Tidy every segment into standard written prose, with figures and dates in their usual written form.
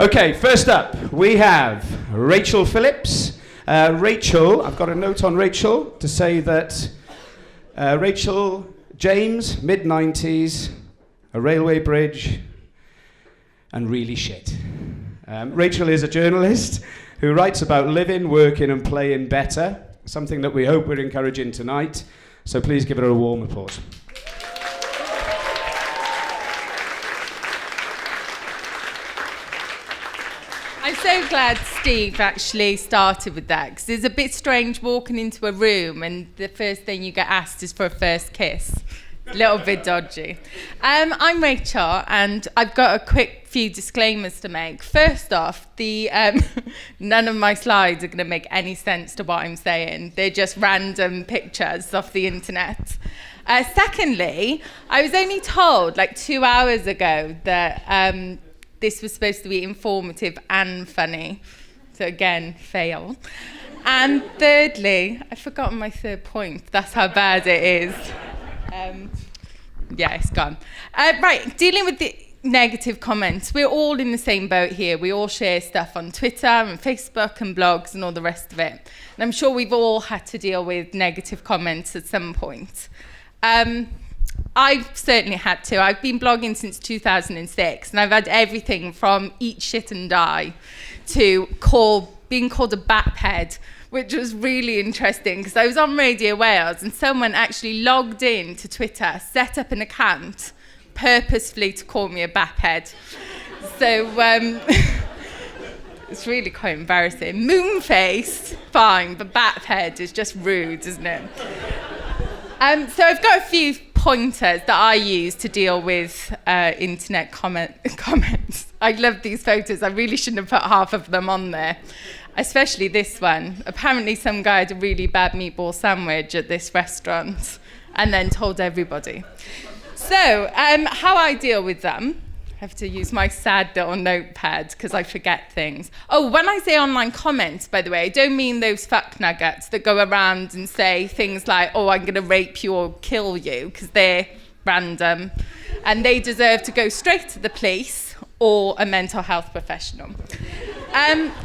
Okay, first up, we have Rachael Phillips. Rachael, I've got a note on Rachael to say that Rachael James, mid-90s, a railway bridge, and really shit. Rachael is a journalist who writes about living, working, and playing better, something that we hope we're encouraging tonight. So please give her a warm applause. I'm so glad Steve actually started with that, because it's a bit strange walking into a room and the first thing you get asked is for a first kiss. A little bit dodgy. I'm Rachel, and I've got a quick few disclaimers to make. First off, none of my slides are going to make any sense to what I'm saying. They're just random pictures off the internet. Secondly, I was only told like 2 hours ago that this was supposed to be informative and funny. So again, fail. And thirdly, I've forgotten my third point. That's how bad it is. Yeah, it's gone. Right, dealing with the negative comments. We're all in the same boat here. We all share stuff on Twitter and Facebook and blogs and all the rest of it. And I'm sure we've all had to deal with negative comments at some point. I've certainly had to. I've been blogging since 2006, and I've had everything from eat shit and die to being called a batphead, which was really interesting because I was on Radio Wales and someone actually logged in to Twitter, set up an account purposefully to call me a batphead. So it's really quite embarrassing. Moonface, fine, but batphead is just rude, isn't it? So I've got a few pointers that I use to deal with internet comments. I love these photos. I really shouldn't have put half of them on there, especially this one. Apparently some guy had a really bad meatball sandwich at this restaurant and then told everybody. So how I deal with them, I have to use my sad little notepad because I forget things. Oh, when I say online comments, by the way, I don't mean those fuck nuggets that go around and say things like, oh, I'm going to rape you or kill you, because they're random. And they deserve to go straight to the police or a mental health professional.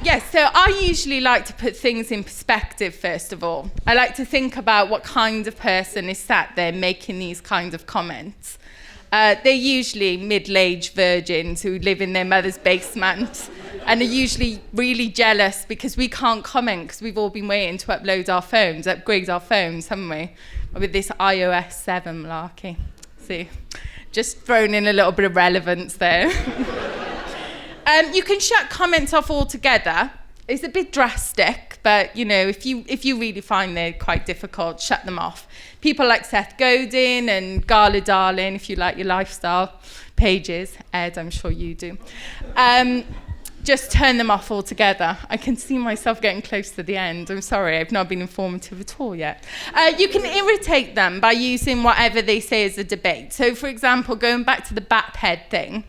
Yes, so I usually like to put things in perspective, first of all. I like to think about what kind of person is sat there making these kind of comments. They're usually middle-aged virgins who live in their mother's basement and are usually really jealous because we can't comment because we've all been waiting to upgrade our phones, haven't we? With this iOS 7 malarkey. See, just thrown in a little bit of relevance there. You can shut comments off altogether. It's a bit drastic, but you know, if you really find they're quite difficult, shut them off. People like Seth Godin and Gala Darling, if you like your lifestyle pages, Ed, I'm sure you do. Just turn them off altogether. I can see myself getting close to the end. I'm sorry, I've not been informative at all yet. You can irritate them by using whatever they say as a debate. So, for example, going back to the batphead thing,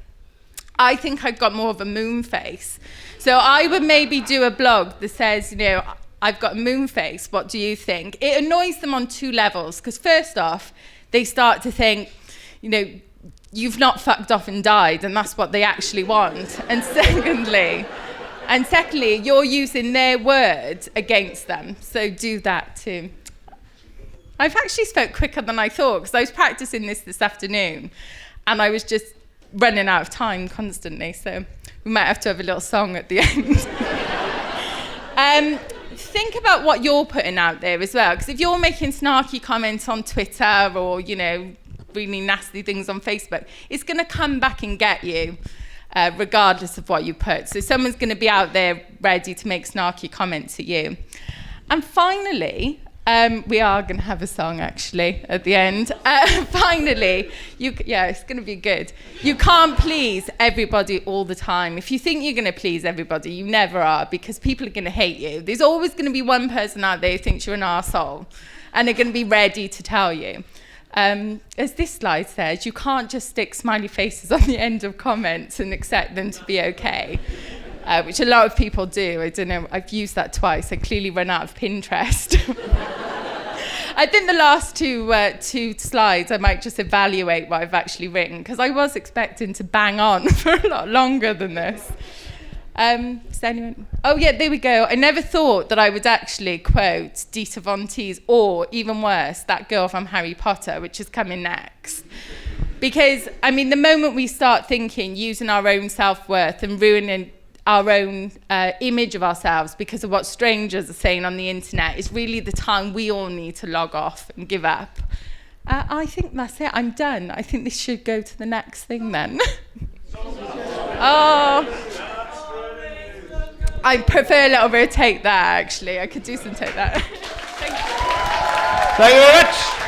I think I've got more of a moon face. So I would maybe do a blog that says, you know, I've got a moon face, what do you think? It annoys them on two levels, because first off, they start to think, you know, you've not fucked off and died, and that's what they actually want. And secondly, you're using their words against them, so do that too. I've actually spoke quicker than I thought, because I was practicing this afternoon, and I was just running out of time constantly, so we might have to have a little song at the end. Think about what you're putting out there as well, because if you're making snarky comments on Twitter or, you know, really nasty things on Facebook, it's going to come back and get you, regardless of what you put. So someone's going to be out there ready to make snarky comments at you. And finally, we are going to have a song, actually, at the end. Finally, it's going to be good. You can't please everybody all the time. If you think you're going to please everybody, you never are, because people are going to hate you. There's always going to be one person out there who thinks you're an arsehole, and they're going to be ready to tell you. As this slide says, you can't just stick smiley faces on the end of comments and expect them to be okay. Which a lot of people do. I don't know, I've used that twice. I clearly run out of Pinterest. I think the last two slides, I might just evaluate what I've actually written, because I was expecting to bang on for a lot longer than this. Is there anyone? Oh yeah, there we go. I never thought that I would actually quote Dita Von Teese, or even worse, that girl from Harry Potter, which is coming next. Because, I mean, the moment we start thinking, using our own self-worth and ruining our own image of ourselves because of what strangers are saying on the internet, is really the time we all need to log off and give up. I think that's it. I'm done. I think this should go to the next thing then. Oh, I prefer a little bit of take that, actually. I could do some take that. Thank you. Thank you very much.